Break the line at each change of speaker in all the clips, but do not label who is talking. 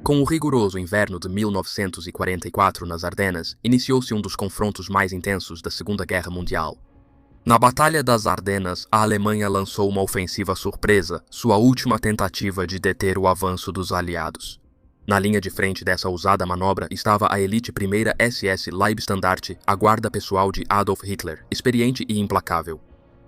Com o rigoroso inverno de 1944 nas Ardenas, iniciou-se um dos confrontos mais intensos da Segunda Guerra Mundial. Na Batalha das Ardenas, a Alemanha lançou uma ofensiva surpresa, sua última tentativa de deter o avanço dos aliados. Na linha de frente dessa ousada manobra estava a elite primeira SS Leibstandarte, a guarda pessoal de Adolf Hitler, experiente e implacável.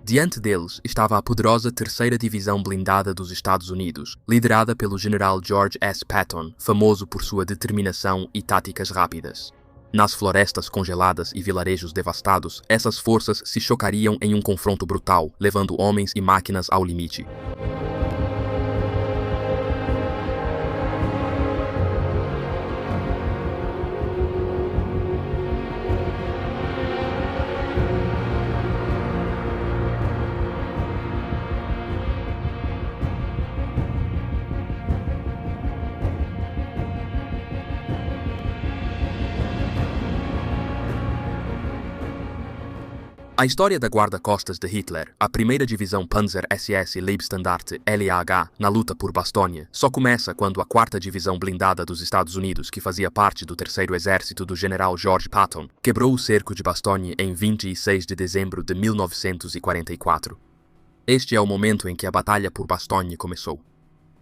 Diante deles estava a poderosa Terceira Divisão Blindada dos Estados Unidos, liderada pelo general George S. Patton, famoso por sua determinação e táticas rápidas. Nas florestas congeladas e vilarejos devastados, essas forças se chocariam em um confronto brutal, levando homens e máquinas ao limite. A história da guarda-costas de Hitler, a primeira divisão Panzer SS Leibstandarte LAH, na luta por Bastónia, só começa quando a quarta divisão blindada dos Estados Unidos, que fazia parte do terceiro exército do general George Patton, quebrou o cerco de Bastónia em 26 de dezembro de 1944. Este é o momento em que a batalha por Bastónia começou.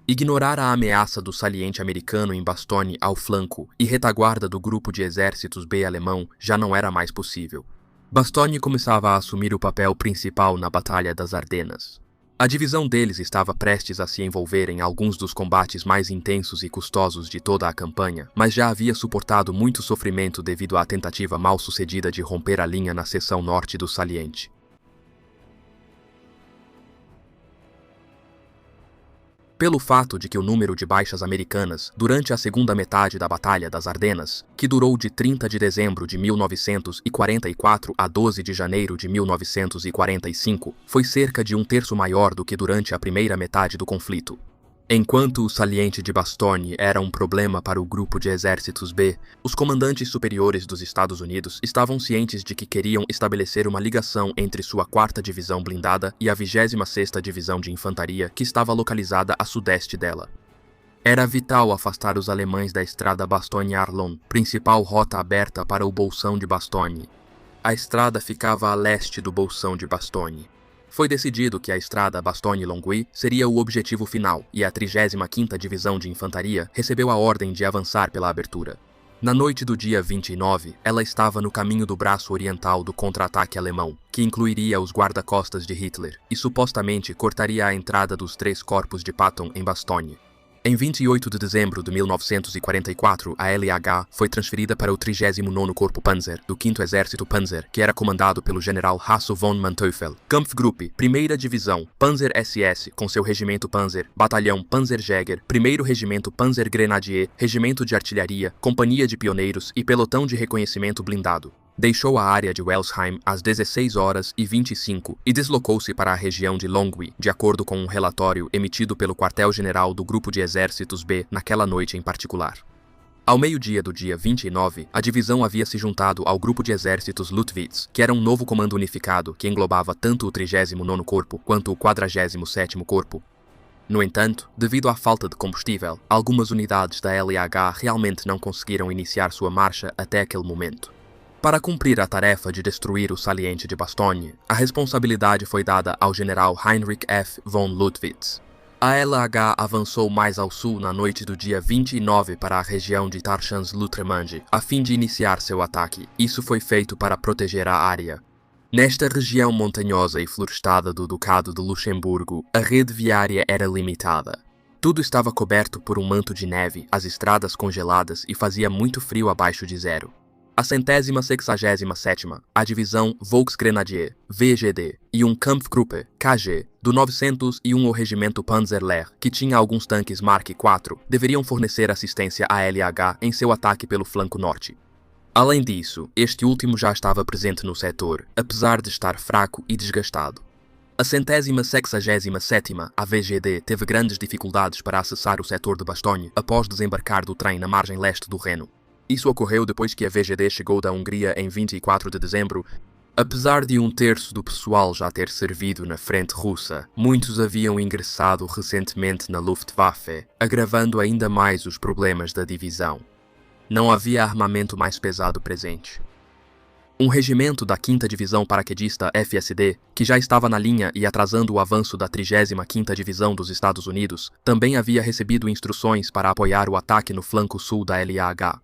Ignorar a ameaça do saliente americano em Bastónia ao flanco e retaguarda do grupo de exércitos B alemão já não era mais possível. Bastónia começava a assumir o papel principal na Batalha das Ardenas. A divisão deles estava prestes a se envolver em alguns dos combates mais intensos e custosos de toda a campanha, mas já havia suportado muito sofrimento devido à tentativa mal-sucedida de romper a linha na seção norte do saliente. Pelo fato de que o número de baixas americanas durante a segunda metade da Batalha das Ardenas, que durou de 30 de dezembro de 1944 a 12 de janeiro de 1945, foi cerca de um terço maior do que durante a primeira metade do conflito. Enquanto o saliente de Bastogne era um problema para o grupo de exércitos B, os comandantes superiores dos Estados Unidos estavam cientes de que queriam estabelecer uma ligação entre sua 4ª Divisão Blindada e a 26ª Divisão de Infantaria, que estava localizada a sudeste dela. Era vital afastar os alemães da estrada Bastogne-Arlon, principal rota aberta para o Bolsão de Bastogne. A estrada ficava a leste do Bolsão de Bastogne. Foi decidido que a estrada Bastogne-Longwy seria o objetivo final e a 35ª Divisão de Infantaria recebeu a ordem de avançar pela abertura. Na noite do dia 29, ela estava no caminho do braço oriental do contra-ataque alemão, que incluiria os guarda-costas de Hitler e supostamente cortaria a entrada dos 3 corpos de Patton em Bastogne. Em 28 de dezembro de 1944, a LH foi transferida para o 39º Corpo Panzer, do 5º Exército Panzer, que era comandado pelo general Hasso von Manteuffel. Kampfgruppe, 1ª Divisão, Panzer SS, com seu regimento Panzer, Batalhão Panzerjäger, 1º Regimento Panzer Grenadier, Regimento de Artilharia, Companhia de Pioneiros e Pelotão de Reconhecimento Blindado. Deixou a área de Welsheim às 16h25 e deslocou-se para a região de Longwy, de acordo com um relatório emitido pelo quartel-general do Grupo de Exércitos B naquela noite em particular. Ao meio-dia do dia 29, a divisão havia se juntado ao Grupo de Exércitos Luttwitz, que era um novo comando unificado que englobava tanto o 39º Corpo quanto o 47º Corpo. No entanto, devido à falta de combustível, algumas unidades da LH realmente não conseguiram iniciar sua marcha até aquele momento. Para cumprir a tarefa de destruir o saliente de Bastogne, a responsabilidade foi dada ao general Heinrich F. von Luttwitz. A LH avançou mais ao sul na noite do dia 29 para a região de Tarchans-Lutremange, a fim de iniciar seu ataque. Isso foi feito para proteger a área. Nesta região montanhosa e florestada do Ducado de Luxemburgo, a rede viária era limitada. Tudo estava coberto por um manto de neve, as estradas congeladas e fazia muito frio abaixo de zero. A 167ª, a divisão Volksgrenadier, VGD, e um Kampfgruppe, KG, do 901º Regimento Panzerlehr, que tinha alguns tanques Mark IV, deveriam fornecer assistência à LH em seu ataque pelo flanco norte. Além disso, este último já estava presente no setor, apesar de estar fraco e desgastado. A 167ª, a VGD, teve grandes dificuldades para acessar o setor de Bastogne após desembarcar do trem na margem leste do Reno. Isso ocorreu depois que a VGD chegou da Hungria em 24 de dezembro. Apesar de um terço do pessoal já ter servido na frente russa, muitos haviam ingressado recentemente na Luftwaffe, agravando ainda mais os problemas da divisão. Não havia armamento mais pesado presente. Um regimento da 5ª Divisão Paraquedista FSD, que já estava na linha e atrasando o avanço da 35ª Divisão dos Estados Unidos, também havia recebido instruções para apoiar o ataque no flanco sul da LAH.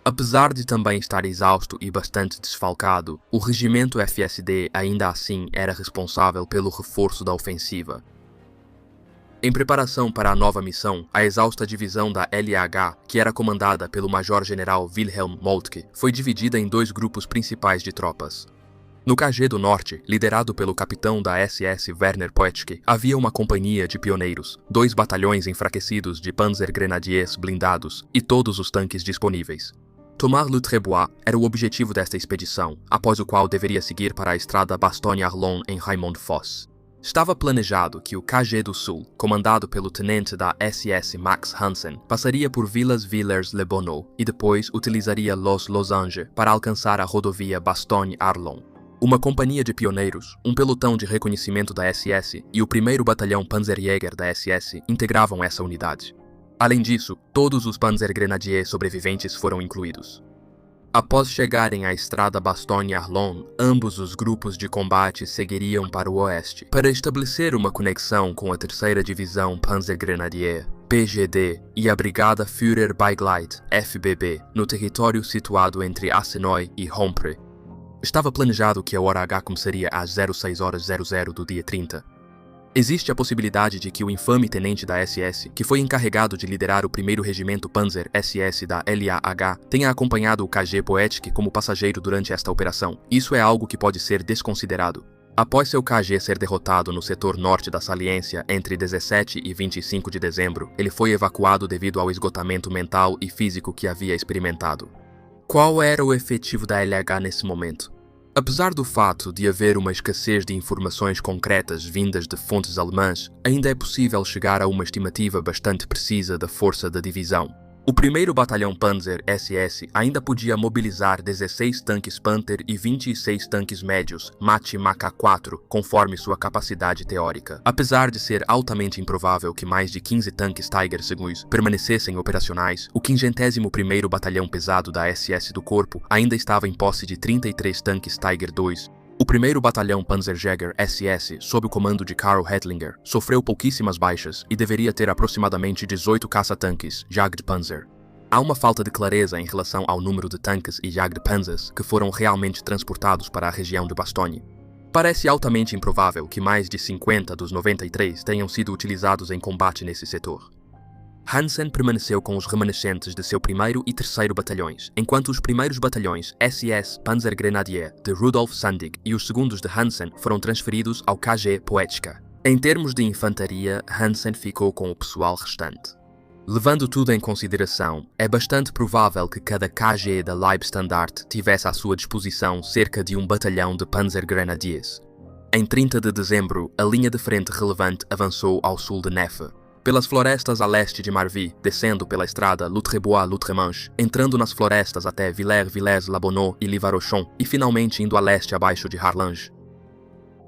Apesar de também estar exausto e bastante desfalcado, o regimento FSD ainda assim era responsável pelo reforço da ofensiva. Em preparação para a nova missão, a exausta divisão da LAH, que era comandada pelo Major-General Wilhelm Moltke, foi dividida em 2 grupos principais de tropas. No KG do Norte, liderado pelo capitão da SS Werner Poetschke, havia uma companhia de pioneiros, 2 batalhões enfraquecidos de Panzergrenadiers blindados e todos os tanques disponíveis. Tomar Le Trebois era o objetivo desta expedição, após o qual deveria seguir para a estrada Bastogne-Arlon em Raimond-Fosse. Estava planejado que o KG do Sul, comandado pelo tenente da SS Max Hansen, passaria por Villers-Villers-le-Bonneau e depois utilizaria Los Losanges para alcançar a rodovia Bastogne-Arlon. Uma companhia de pioneiros, um pelotão de reconhecimento da SS e o 1º Batalhão Panzerjäger da SS integravam essa unidade. Além disso, todos os Panzergrenadiers sobreviventes foram incluídos. Após chegarem à estrada Bastogne-Arlon, ambos os grupos de combate seguiriam para o oeste, para estabelecer uma conexão com a 3ª Divisão Panzergrenadier, PGD, e a Brigada Führer Beigleit, FBB, no território situado entre Assenoy e Rompre. Estava planejado que a hora H começaria às 06h00 do dia 30. Existe a possibilidade de que o infame tenente da SS, que foi encarregado de liderar o 1º Regimento Panzer SS da LAH, tenha acompanhado o KG Poetschke como passageiro durante esta operação. Isso é algo que pode ser desconsiderado. Após seu KG ser derrotado no setor norte da saliência entre 17 e 25 de dezembro, ele foi evacuado devido ao esgotamento mental e físico que havia experimentado. Qual era o efetivo da LAH nesse momento? Apesar do fato de haver uma escassez de informações concretas vindas de fontes alemãs, ainda é possível chegar a uma estimativa bastante precisa da força da divisão. O 1º Batalhão Panzer SS ainda podia mobilizar 16 tanques Panther e 26 tanques médios Mach-4, conforme sua capacidade teórica. Apesar de ser altamente improvável que mais de 15 tanques Tiger II permanecessem operacionais, o 51º Batalhão Pesado da SS do Corpo ainda estava em posse de 33 tanques Tiger II. O 1º Batalhão Panzerjäger SS, sob o comando de Karl Hettlinger, sofreu pouquíssimas baixas e deveria ter aproximadamente 18 caça-tanques Jagdpanzer. Há uma falta de clareza em relação ao número de tanques e Jagdpanzers que foram realmente transportados para a região de Bastogne. Parece altamente improvável que mais de 50 dos 93 tenham sido utilizados em combate nesse setor. Hansen permaneceu com os remanescentes de seu 1º e 3º batalhões, enquanto os primeiros batalhões SS Panzergrenadier de Rudolf Sandig e os segundos de Hansen foram transferidos ao KG Poetschke. Em termos de infantaria, Hansen ficou com o pessoal restante. Levando tudo em consideração, é bastante provável que cada KG da Leibstandarte tivesse à sua disposição cerca de um batalhão de Panzergrenadiers. Em 30 de dezembro, a linha de frente relevante avançou ao sul de Neffe, pelas florestas a leste de Marvy, descendo pela estrada Lutrebois-Loutremanche, entrando nas florestas até Villers-Villers-la-Bonneau e Livarochon, e finalmente indo a leste abaixo de Harlange.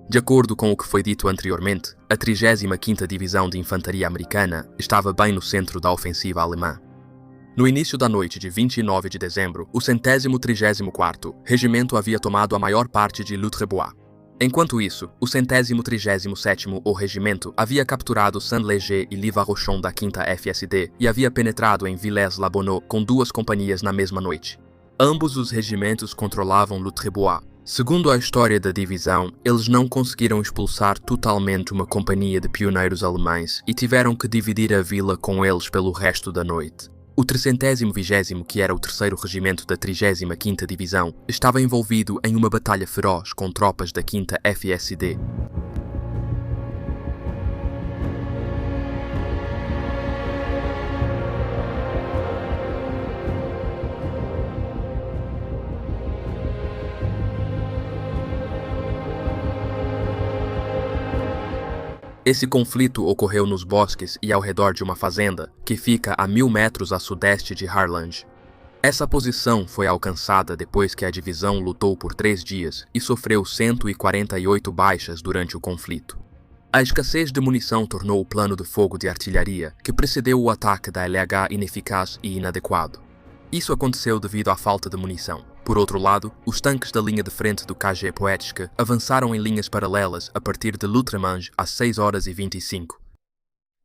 De acordo com o que foi dito anteriormente, a 35ª Divisão de Infantaria Americana estava bem no centro da ofensiva alemã. No início da noite de 29 de dezembro, o 134º Regimento havia tomado a maior parte de Lutrebois. Enquanto isso, o 137º Regimento havia capturado Saint-Léger e Livarochon da 5ª FSD e havia penetrado em Villers-la-Bonneau com 2 companhias na mesma noite. Ambos os regimentos controlavam Lutrebois. Segundo a história da divisão, eles não conseguiram expulsar totalmente uma companhia de pioneiros alemães e tiveram que dividir a vila com eles pelo resto da noite. O 320º, que era o 3º regimento da 35ª Divisão, estava envolvido em uma batalha feroz com tropas da 5ª FSD. Esse conflito ocorreu nos bosques e ao redor de uma fazenda, que fica a 1000 metros a sudeste de Harlange. Essa posição foi alcançada depois que a divisão lutou por 3 dias e sofreu 148 baixas durante o conflito. A escassez de munição tornou o plano de fogo de artilharia que precedeu o ataque da LH ineficaz e inadequado. Isso aconteceu devido à falta de munição. Por outro lado, os tanques da linha de frente do KG Poetica avançaram em linhas paralelas a partir de L'Outremange às 6h25.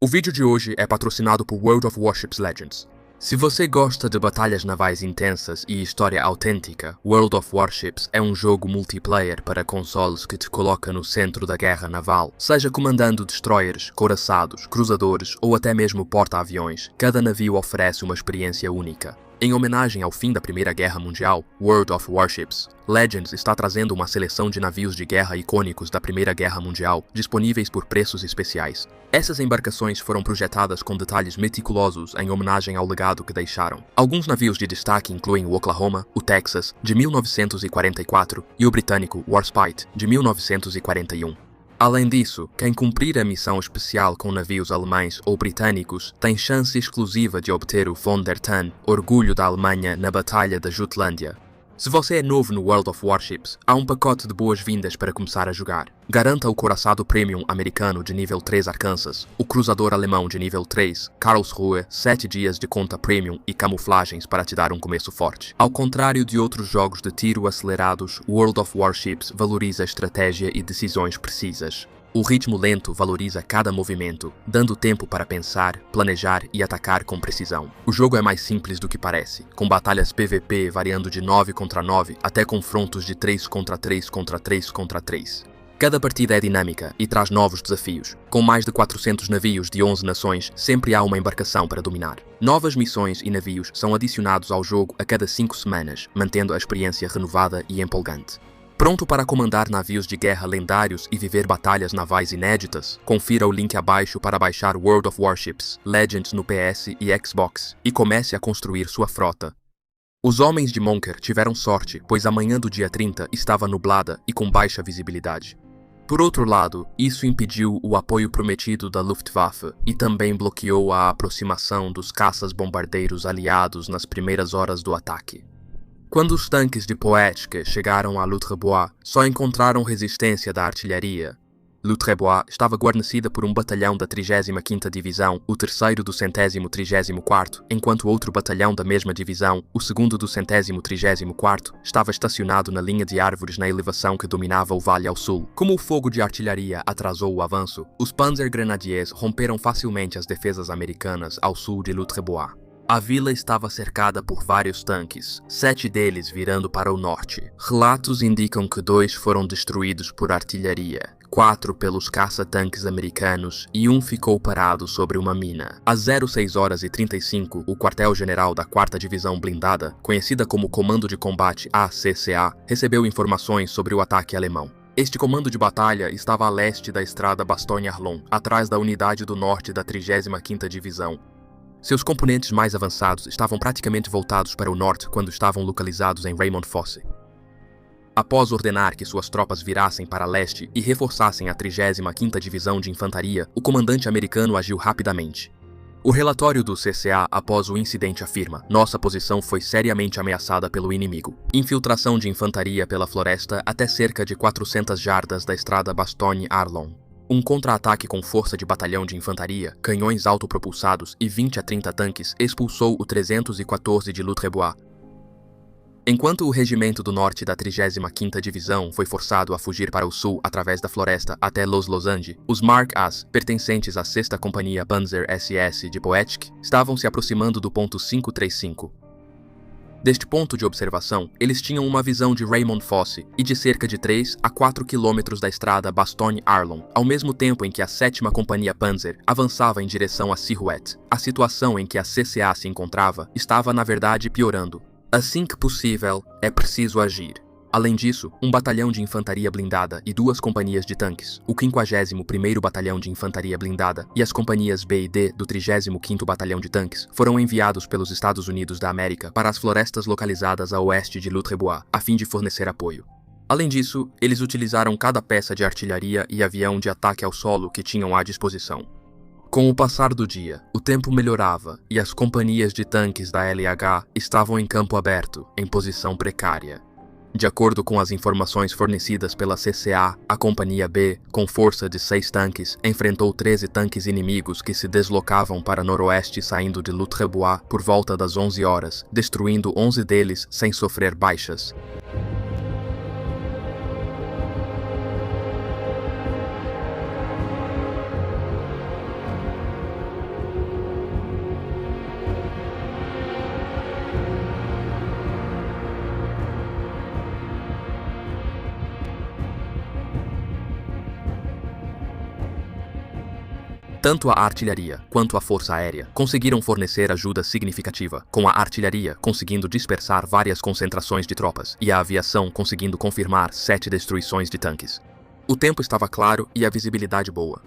O vídeo de hoje é patrocinado por World of Warships Legends. Se você gosta de batalhas navais intensas e história autêntica, World of Warships é um jogo multiplayer para consoles que te coloca no centro da guerra naval. Seja comandando destroyers, couraçados, cruzadores ou até mesmo porta-aviões, cada navio oferece uma experiência única. Em homenagem ao fim da Primeira Guerra Mundial, World of Warships Legends está trazendo uma seleção de navios de guerra icônicos da Primeira Guerra Mundial, disponíveis por preços especiais. Essas embarcações foram projetadas com detalhes meticulosos em homenagem ao legado que deixaram. Alguns navios de destaque incluem o Oklahoma, o Texas, de 1944, e o britânico Warspite, de 1941. Além disso, quem cumprir a missão especial com navios alemães ou britânicos tem chance exclusiva de obter o Von der Tann, orgulho da Alemanha na Batalha da Jutlândia. Se você é novo no World of Warships, há um pacote de boas-vindas para começar a jogar. Garanta o couraçado Premium americano de nível 3 Arkansas, o cruzador alemão de nível 3 Karlsruhe, 7 dias de conta Premium e camuflagens para te dar um começo forte. Ao contrário de outros jogos de tiro acelerados, World of Warships valoriza estratégia e decisões precisas. O ritmo lento valoriza cada movimento, dando tempo para pensar, planejar e atacar com precisão. O jogo é mais simples do que parece, com batalhas PVP variando de 9 contra 9 até confrontos de 3 contra 3 contra 3 contra 3. Cada partida é dinâmica e traz novos desafios. Com mais de 400 navios de 11 nações, sempre há uma embarcação para dominar. Novas missões e navios são adicionados ao jogo a cada 5 semanas, mantendo a experiência renovada e empolgante. Pronto para comandar navios de guerra lendários e viver batalhas navais inéditas? Confira o link abaixo para baixar World of Warships Legends no PS e Xbox e comece a construir sua frota. Os homens de Monker tiveram sorte, pois a manhã do dia 30 estava nublada e com baixa visibilidade. Por outro lado, isso impediu o apoio prometido da Luftwaffe e também bloqueou a aproximação dos caças-bombardeiros aliados nas primeiras horas do ataque. Quando os tanques de Poetica chegaram a Lutrebois, só encontraram resistência da artilharia. Lutrebois estava guarnecida por um batalhão da 35ª Divisão, o 3º do 134º, enquanto outro batalhão da mesma divisão, o 2º do 134º, estava estacionado na linha de árvores na elevação que dominava o vale ao sul. Como o fogo de artilharia atrasou o avanço, os Panzer Grenadiers romperam facilmente as defesas americanas ao sul de Lutrebois. A vila estava cercada por vários tanques, 7 deles virando para o norte. Relatos indicam que 2 foram destruídos por artilharia, 4 pelos caça-tanques americanos e 1 ficou parado sobre uma mina. Às 06h35, o quartel-general da 4ª Divisão Blindada, conhecida como Comando de Combate ACCA, recebeu informações sobre o ataque alemão. Este comando de batalha estava a leste da estrada Bastogne-Arlon, atrás da unidade do norte da 35ª Divisão. Seus componentes mais avançados estavam praticamente voltados para o norte quando estavam localizados em Raymond Fosse. Após ordenar que suas tropas virassem para leste e reforçassem a 35ª Divisão de Infantaria, o comandante americano agiu rapidamente. O relatório do CCA após o incidente afirma: nossa posição foi seriamente ameaçada pelo inimigo. Infiltração de infantaria pela floresta até cerca de 400 jardas da estrada Bastogne-Arlon. Um contra-ataque com força de batalhão de infantaria, canhões autopropulsados e 20 a 30 tanques expulsou o 314 de Lutrebois. Enquanto o regimento do norte da 35ª Divisão foi forçado a fugir para o sul através da floresta até Los Losange, os Mark As, pertencentes à 6ª Companhia Panzer SS de Poetic, estavam se aproximando do ponto 535. Deste ponto de observação, eles tinham uma visão de Raymond Fosse e de cerca de 3 a 4 quilômetros da estrada Bastogne-Arlon, ao mesmo tempo em que a 7ª Companhia Panzer avançava em direção a Silhouette. A situação em que a CCA se encontrava estava, na verdade, piorando. Assim que possível, é preciso agir. Além disso, um batalhão de infantaria blindada e 2 companhias de tanques, o 51º Batalhão de Infantaria Blindada e as companhias B e D do 35º Batalhão de Tanques foram enviados pelos Estados Unidos da América para as florestas localizadas a oeste de Lutrebois, a fim de fornecer apoio. Além disso, eles utilizaram cada peça de artilharia e avião de ataque ao solo que tinham à disposição. Com o passar do dia, o tempo melhorava e as companhias de tanques da LH estavam em campo aberto, em posição precária. De acordo com as informações fornecidas pela CCA, a Companhia B, com força de 6 tanques, enfrentou 13 tanques inimigos que se deslocavam para noroeste saindo de Lutrebois por volta das 11 horas, destruindo 11 deles sem sofrer baixas. Tanto a artilharia quanto a força aérea conseguiram fornecer ajuda significativa, com a artilharia conseguindo dispersar várias concentrações de tropas e a aviação conseguindo confirmar 7 destruições de tanques. O tempo estava claro e a visibilidade boa.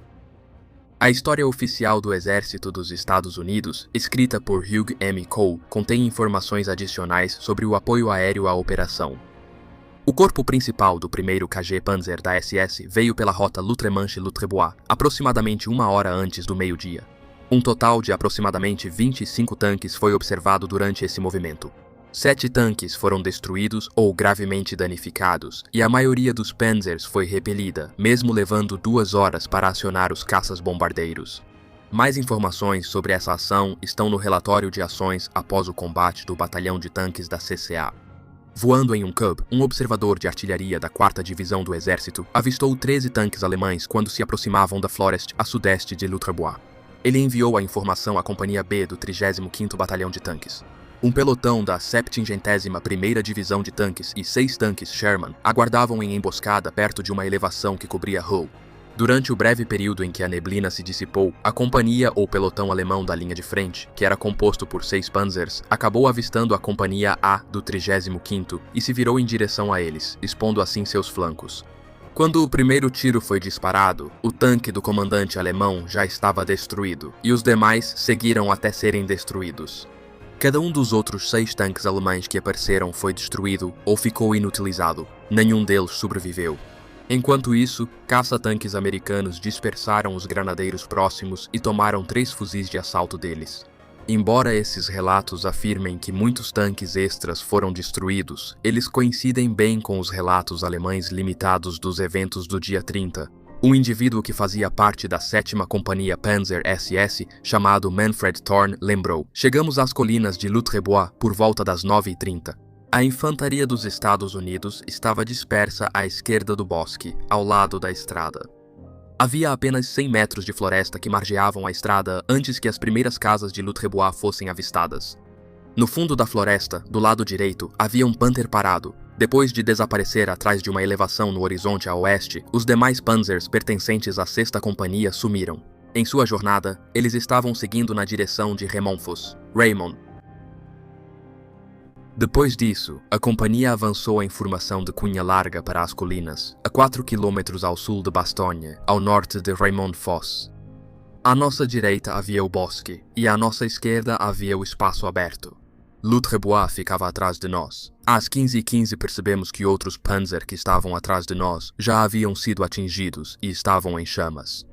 A história oficial do Exército dos Estados Unidos, escrita por Hugh M. Cole, contém informações adicionais sobre o apoio aéreo à operação. O corpo principal do 1º KG Panzer da SS veio pela rota Lutremanche-Lutrebois, aproximadamente 1 hora antes do meio-dia. Um total de aproximadamente 25 tanques foi observado durante esse movimento. 7 tanques foram destruídos ou gravemente danificados, e a maioria dos Panzers foi repelida, mesmo levando 2 horas para acionar os caças-bombardeiros. Mais informações sobre essa ação estão no relatório de ações após o combate do Batalhão de Tanques da CCA. Voando em um Cub, um observador de artilharia da 4ª Divisão do Exército avistou 13 tanques alemães quando se aproximavam da Florest a sudeste de Lutrebois. Ele enviou a informação à Companhia B do 35º Batalhão de Tanques. Um pelotão da 71ª Divisão de Tanques e 6 tanques Sherman aguardavam em emboscada perto de uma elevação que cobria Hull. Durante o breve período em que a neblina se dissipou, a companhia ou pelotão alemão da linha de frente, que era composto por 6 Panzers, acabou avistando a Companhia A do 35º e se virou em direção a eles, expondo assim seus flancos. Quando o primeiro tiro foi disparado, o tanque do comandante alemão já estava destruído, e os demais seguiram até serem destruídos. Cada um dos outros 6 tanques alemães que apareceram foi destruído ou ficou inutilizado. Nenhum deles sobreviveu. Enquanto isso, caça-tanques americanos dispersaram os granadeiros próximos e tomaram 3 fuzis de assalto deles. Embora esses relatos afirmem que muitos tanques extras foram destruídos, eles coincidem bem com os relatos alemães limitados dos eventos do dia 30. Um indivíduo que fazia parte da 7ª Companhia Panzer SS, chamado Manfred Thorn, lembrou: "Chegamos às colinas de Lutrebois por volta das 9h30. A infantaria dos Estados Unidos estava dispersa à esquerda do bosque, ao lado da estrada. Havia apenas 100 metros de floresta que margeavam a estrada antes que as primeiras casas de Lutrebois fossem avistadas. No fundo da floresta, do lado direito, havia um Panther parado. Depois de desaparecer atrás de uma elevação no horizonte a oeste, os demais Panzers pertencentes à 6ª Companhia sumiram. Em sua jornada, eles estavam seguindo na direção de Raymond. Depois disso, a companhia avançou em formação de cunha larga para as colinas, a 4 km ao sul de Bastogne, ao norte de Raymond Fosse. À nossa direita havia o bosque, e à nossa esquerda havia o espaço aberto. Lutrebois ficava atrás de nós. Às 15h15 percebemos que outros Panzer que estavam atrás de nós já haviam sido atingidos e estavam em chamas.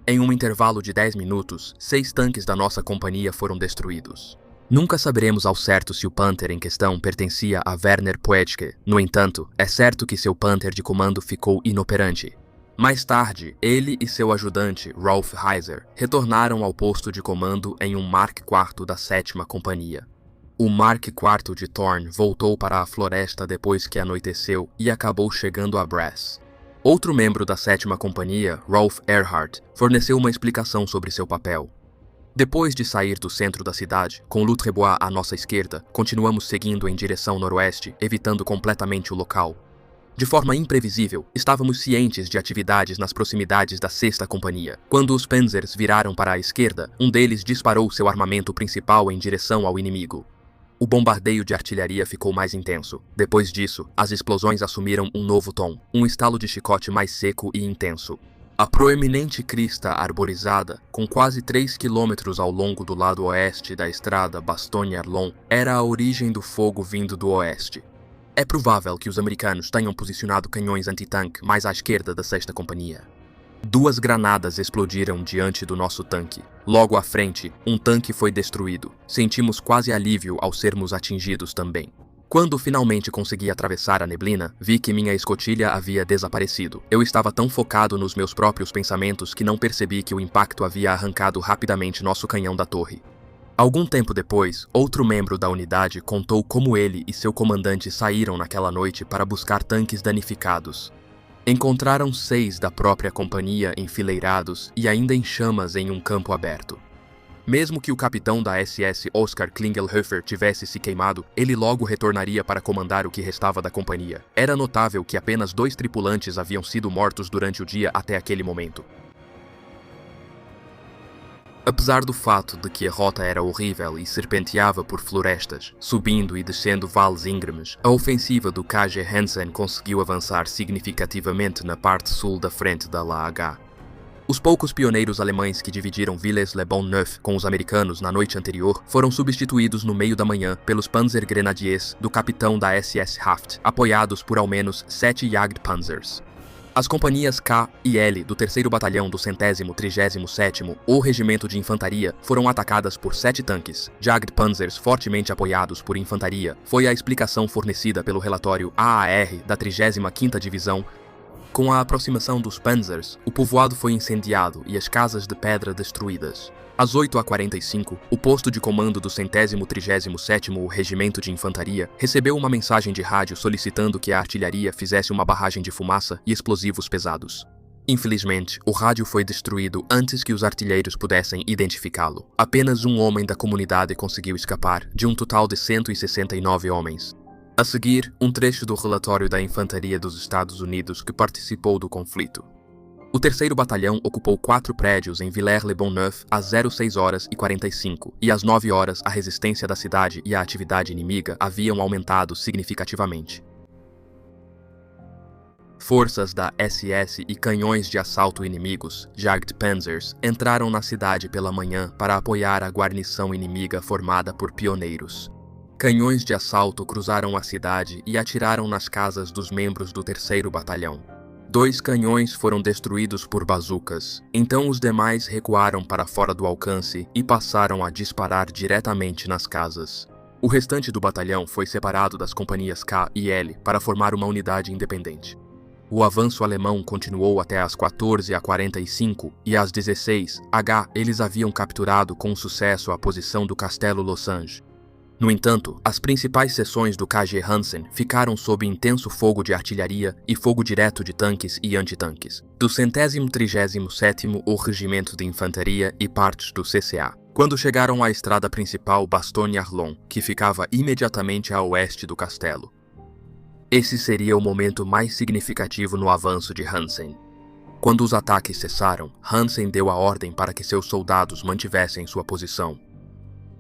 Em um intervalo de 10 minutos, 6 tanques da nossa companhia foram destruídos. Nunca saberemos ao certo se o Panther em questão pertencia a Werner Poetschke. No entanto, é certo que seu Panther de comando ficou inoperante. Mais tarde, ele e seu ajudante, Rolf Heiser, retornaram ao posto de comando em um Mark IV da 7ª Companhia. O Mark IV de Thorn voltou para a floresta depois que anoiteceu e acabou chegando a Brass. Outro membro da 7ª Companhia, Rolf Erhardt, forneceu uma explicação sobre seu papel. Depois de sair do centro da cidade, com Lutrebois à nossa esquerda, continuamos seguindo em direção noroeste, evitando completamente o local. De forma imprevisível, estávamos cientes de atividades nas proximidades da 6ª Companhia. Quando os Panzers viraram para a esquerda, um deles disparou seu armamento principal em direção ao inimigo. O bombardeio de artilharia ficou mais intenso. Depois disso, as explosões assumiram um novo tom, um estalo de chicote mais seco e intenso. A proeminente crista arborizada, com quase 3 quilômetros ao longo do lado oeste da estrada Bastogne-Arlon, era a origem do fogo vindo do oeste. É provável que os americanos tenham posicionado canhões antitanque mais à esquerda da 6ª Companhia. 2 granadas explodiram diante do nosso tanque. Logo à frente, um tanque foi destruído. Sentimos quase alívio ao sermos atingidos também. Quando finalmente consegui atravessar a neblina, vi que minha escotilha havia desaparecido. Eu estava tão focado nos meus próprios pensamentos que não percebi que o impacto havia arrancado rapidamente nosso canhão da torre. Algum tempo depois, outro membro da unidade contou como ele e seu comandante saíram naquela noite para buscar tanques danificados. Encontraram 6 da própria companhia enfileirados e ainda em chamas em um campo aberto. Mesmo que o capitão da SS Oskar Klingelhofer tivesse se queimado, ele logo retornaria para comandar o que restava da companhia. Era notável que apenas 2 tripulantes haviam sido mortos durante o dia até aquele momento. Apesar do fato de que a rota era horrível e serpenteava por florestas, subindo e descendo vales íngremes, a ofensiva do KG Hansen conseguiu avançar significativamente na parte sul da frente da LH. Os poucos pioneiros alemães que dividiram Villers-le-Bon-Neuf com os americanos na noite anterior foram substituídos no meio da manhã pelos Panzer Grenadiers do capitão da SS Haft, apoiados por ao menos 7 Jagdpanzers. As companhias K e L do 3º Batalhão do 137º ou Regimento de Infantaria foram atacadas por 7 tanques. Jagdpanzers fortemente apoiados por infantaria foi a explicação fornecida pelo relatório AAR da 35ª Divisão. Com a aproximação dos Panzers, o povoado foi incendiado e as casas de pedra destruídas. Às 8h45, o posto de comando do 137º Regimento de Infantaria recebeu uma mensagem de rádio solicitando que a artilharia fizesse uma barragem de fumaça e explosivos pesados. Infelizmente, o rádio foi destruído antes que os artilheiros pudessem identificá-lo. Apenas um homem da comunidade conseguiu escapar, de um total de 169 homens. A seguir, um trecho do relatório da Infantaria dos Estados Unidos que participou do conflito. O 3º Batalhão ocupou 4 prédios em Villers-le-Bon-Neuf às 06h45 e às 9h a resistência da cidade e a atividade inimiga haviam aumentado significativamente. Forças da SS e canhões de assalto inimigos, Jagdpanzers, entraram na cidade pela manhã para apoiar a guarnição inimiga formada por pioneiros. Canhões de assalto cruzaram a cidade e atiraram nas casas dos membros do 3º Batalhão. 2 canhões foram destruídos por bazucas, então os demais recuaram para fora do alcance e passaram a disparar diretamente nas casas. O restante do batalhão foi separado das companhias K e L para formar uma unidade independente. O avanço alemão continuou até às 14h45 e às 16h eles haviam capturado com sucesso a posição do Castelo Losange. No entanto, as principais seções do KG Hansen ficaram sob intenso fogo de artilharia e fogo direto de tanques e antitanques, do 137º Regimento de Infantaria e partes do CCA, quando chegaram à estrada principal Bastogne-Arlon, que ficava imediatamente a oeste do castelo. Esse seria o momento mais significativo no avanço de Hansen. Quando os ataques cessaram, Hansen deu a ordem para que seus soldados mantivessem sua posição.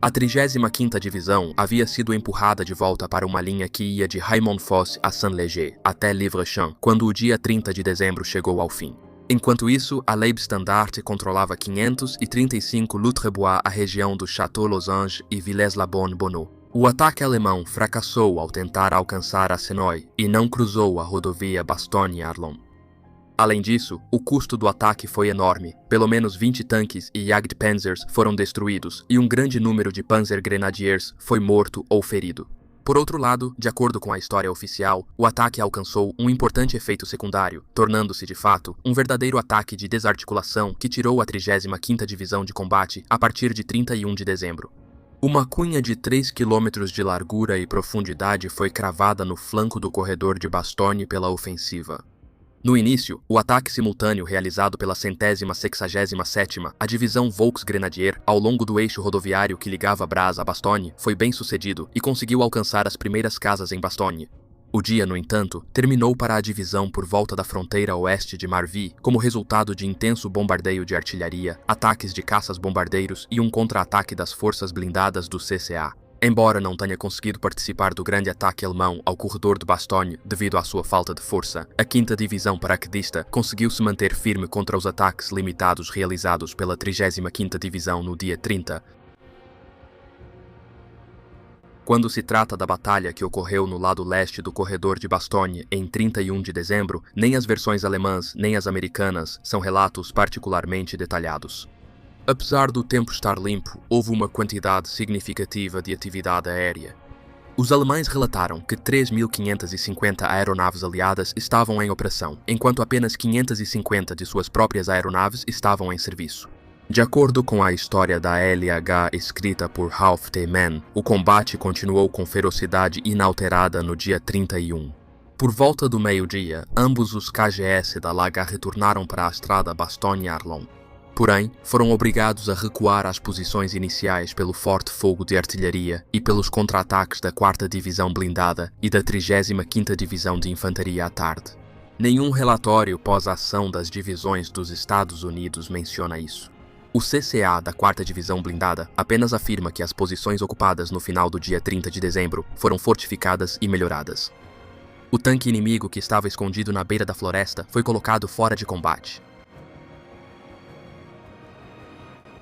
A 35ª Divisão havia sido empurrada de volta para uma linha que ia de Raimond-Fosse a Saint-Léger, até Livre-Champ, quando o dia 30 de dezembro chegou ao fim. Enquanto isso, a Leibstandarte controlava 535 Lutrebois a região do Château-Losange e Villers-la-Bonne-Bonneau. O ataque alemão fracassou ao tentar alcançar a Senoy e não cruzou a rodovia Bastogne-Arlon. Além disso, o custo do ataque foi enorme. Pelo menos 20 tanques e Jagdpanzers foram destruídos e um grande número de Panzer Grenadiers foi morto ou ferido. Por outro lado, de acordo com a história oficial, o ataque alcançou um importante efeito secundário, tornando-se de fato um verdadeiro ataque de desarticulação que tirou a 35ª Divisão de combate a partir de 31 de dezembro. Uma cunha de 3 km de largura e profundidade foi cravada no flanco do corredor de Bastogne pela ofensiva. No início, o ataque simultâneo realizado pela 167ª, a divisão Volksgrenadier, ao longo do eixo rodoviário que ligava Brasse a Bastogne, foi bem sucedido e conseguiu alcançar as primeiras casas em Bastogne. O dia, no entanto, terminou para a divisão por volta da fronteira oeste de Marvy, como resultado de intenso bombardeio de artilharia, ataques de caças-bombardeiros e um contra-ataque das forças blindadas do CCA. Embora não tenha conseguido participar do grande ataque alemão ao corredor de Bastogne devido à sua falta de força, a 5ª Divisão Paraquedista conseguiu se manter firme contra os ataques limitados realizados pela 35ª Divisão no dia 30. Quando se trata da batalha que ocorreu no lado leste do corredor de Bastogne em 31 de dezembro, nem as versões alemãs nem as americanas são relatos particularmente detalhados. Apesar do tempo estar limpo, houve uma quantidade significativa de atividade aérea. Os alemães relataram que 3.550 aeronaves aliadas estavam em operação, enquanto apenas 550 de suas próprias aeronaves estavam em serviço. De acordo com a história da LH escrita por Ralph T. Mann, o combate continuou com ferocidade inalterada no dia 31. Por volta do meio-dia, ambos os KGS da LH retornaram para a estrada Bastogne-Arlon. Porém, foram obrigados a recuar às posições iniciais pelo forte fogo de artilharia e pelos contra-ataques da 4ª Divisão Blindada e da 35ª Divisão de Infantaria à tarde. Nenhum relatório pós-ação das divisões dos Estados Unidos menciona isso. O CCA da 4ª Divisão Blindada apenas afirma que as posições ocupadas no final do dia 30 de dezembro foram fortificadas e melhoradas. O tanque inimigo que estava escondido na beira da floresta foi colocado fora de combate.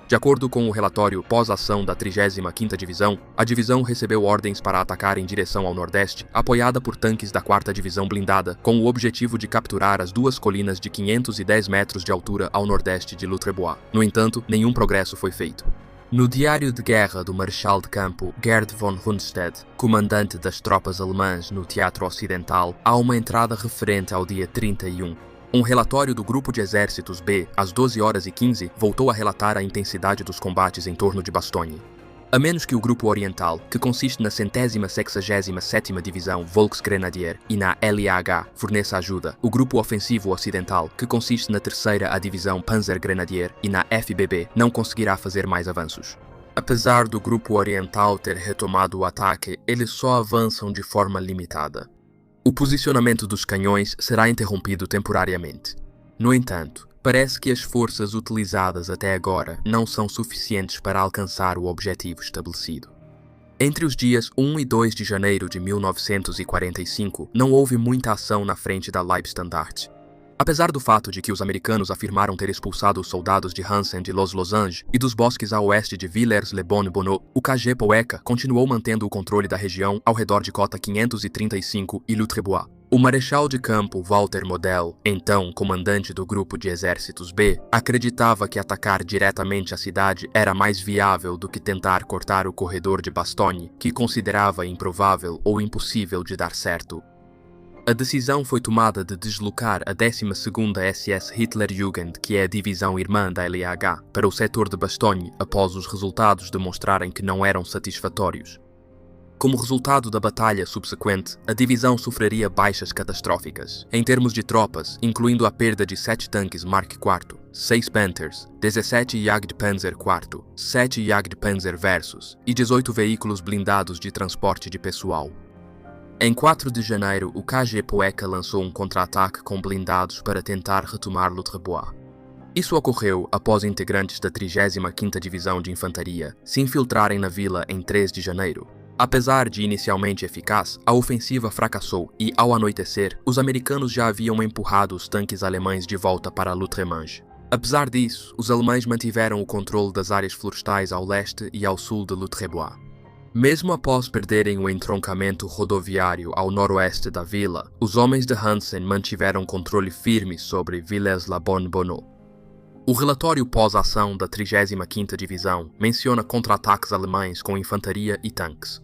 De acordo com o relatório pós-ação da 35ª Divisão, a divisão recebeu ordens para atacar em direção ao nordeste, apoiada por tanques da 4ª Divisão Blindada, com o objetivo de capturar as duas colinas de 510 metros de altura ao nordeste de Lutrebois. No entanto, nenhum progresso foi feito. No diário de guerra do Marechal de Campo Gerd von Rundstedt, comandante das tropas alemãs no Teatro Ocidental, há uma entrada referente ao dia 31. Um relatório do Grupo de Exércitos B, às 12h15, voltou a relatar a intensidade dos combates em torno de Bastogne. A menos que o Grupo Oriental, que consiste na 167ª Divisão Volksgrenadier e na LAH, forneça ajuda, o Grupo Ofensivo Ocidental, que consiste na 3ª Divisão Panzergrenadier e na FBB, não conseguirá fazer mais avanços. Apesar do Grupo Oriental ter retomado o ataque, eles só avançam de forma limitada. O posicionamento dos canhões será interrompido temporariamente. No entanto, parece que as forças utilizadas até agora não são suficientes para alcançar o objetivo estabelecido. Entre os dias 1 e 2 de janeiro de 1945, não houve muita ação na frente da Leibstandarte. Apesar do fato de que os americanos afirmaram ter expulsado os soldados de Hansen de Los Losanges e dos bosques a oeste de Villers-le-Bon-Bonneau, o KG Poeca continuou mantendo o controle da região ao redor de Cota 535 e Lutrebois. O Marechal de Campo Walter Model, então comandante do Grupo de Exércitos B, acreditava que atacar diretamente a cidade era mais viável do que tentar cortar o corredor de Bastogne, que considerava improvável ou impossível de dar certo. A decisão foi tomada de deslocar a 12ª SS Hitlerjugend, que é a divisão irmã da LAH, para o setor de Bastogne após os resultados demonstrarem que não eram satisfatórios. Como resultado da batalha subsequente, a divisão sofreria baixas catastróficas. Em termos de tropas, incluindo a perda de 7 tanques Mark IV, 6 Panthers, 17 Jagdpanzer IV, 7 Jagdpanzer Versus e 18 veículos blindados de transporte de pessoal. Em 4 de janeiro, o KG Poeca lançou um contra-ataque com blindados para tentar retomar Lutrebois. Isso ocorreu após integrantes da 35ª Divisão de Infantaria se infiltrarem na vila em 3 de janeiro. Apesar de inicialmente eficaz, a ofensiva fracassou e, ao anoitecer, os americanos já haviam empurrado os tanques alemães de volta para Lutremange. Apesar disso, os alemães mantiveram o controle das áreas florestais ao leste e ao sul de Lutrebois. Mesmo após perderem o entroncamento rodoviário ao noroeste da vila, os homens de Hansen mantiveram controle firme sobre Villers-le-Bon-Bonneau. O relatório pós-ação da 35ª Divisão menciona contra-ataques alemães com infantaria e tanques.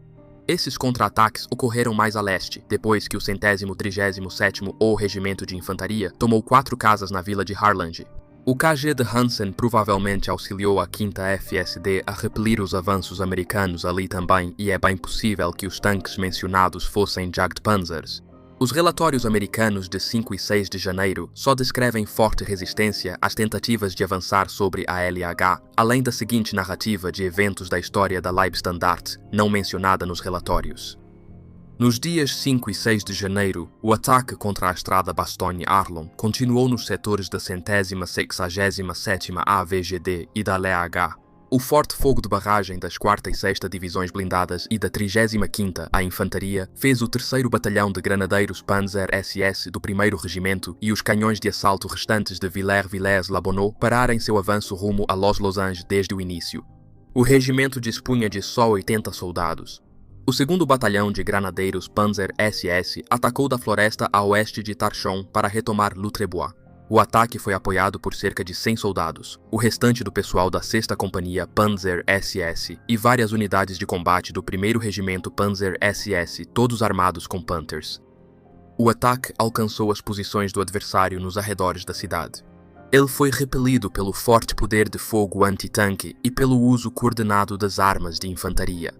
Esses contra-ataques ocorreram mais a leste, depois que o 137º ou Regimento de Infantaria tomou 4 casas na vila de Harlange. O KG de Hansen provavelmente auxiliou a 5ª FSD a repelir os avanços americanos ali também, e é bem possível que os tanques mencionados fossem Jagdpanzers. Os relatórios americanos de 5 e 6 de janeiro só descrevem forte resistência às tentativas de avançar sobre a LH, além da seguinte narrativa de eventos da história da Leibstandarte, não mencionada nos relatórios. Nos dias 5 e 6 de janeiro, o ataque contra a estrada Bastogne-Arlon continuou nos setores da 167ª AVGD e da LAH. O forte fogo de barragem das 4ª e 6ª Divisões Blindadas e da 35ª à Infantaria fez o 3º Batalhão de Granadeiros Panzer SS do 1º Regimento e os canhões de assalto restantes de Villers-le-Bonneau pararem seu avanço rumo a Los Losanges desde o início. O regimento dispunha de só 80 soldados. O 2º Batalhão de Granadeiros Panzer SS atacou da floresta a oeste de Tarchon para retomar Lutrebois. O ataque foi apoiado por cerca de 100 soldados, o restante do pessoal da 6ª Companhia Panzer SS e várias unidades de combate do 1º Regimento Panzer SS, todos armados com Panthers. O ataque alcançou as posições do adversário nos arredores da cidade. Ele foi repelido pelo forte poder de fogo anti-tanque e pelo uso coordenado das armas de infantaria.